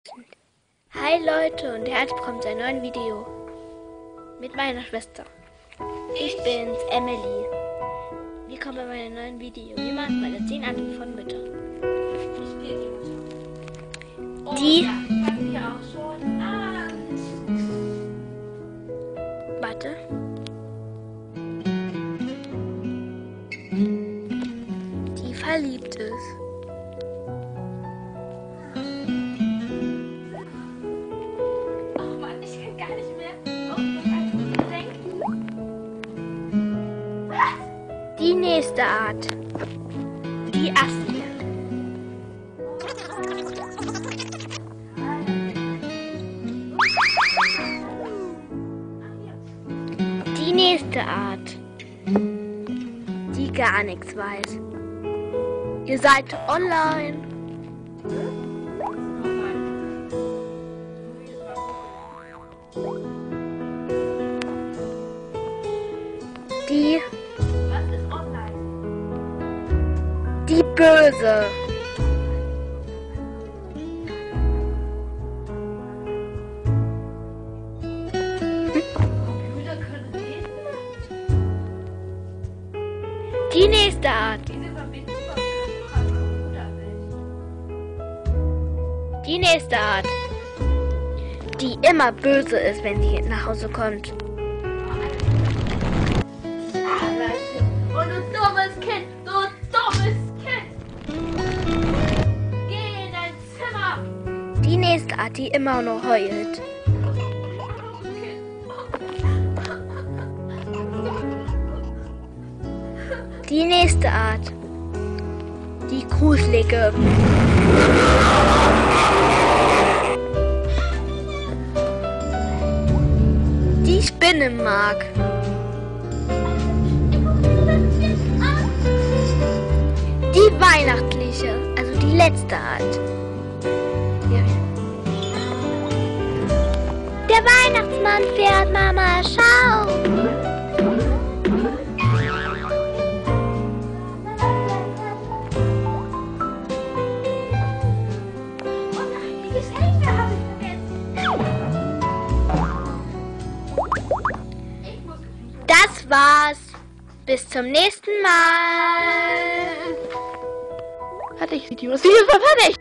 Hi Leute und herzlich willkommen zu einem neuen Video mit meiner Schwester. Ich bin's, Emily. Willkommen bei meinem neuen Video. Wir machen bei der 10 Arten von Müttern. Die... Warte. Die verliebt ist. Die nächste Art. Die Assie. Die nächste Art. Die gar nichts weiß. Ihr seid online. Die Böse. Die nächste Art. Die nächste Art. Die immer böse ist, wenn sie nach Hause kommt. Und du dummes Kind, du dummes Kind! Geh in dein Zimmer! Die nächste Art, die immer nur heult. Die nächste Art, die gruselige. Die Spinne mag. Die weihnachtliche, also die letzte Art. Der Weihnachtsmann fährt, Mama, schau! Das war's. Bis zum nächsten Mal. Hatte ich Video. Das Video war fertig.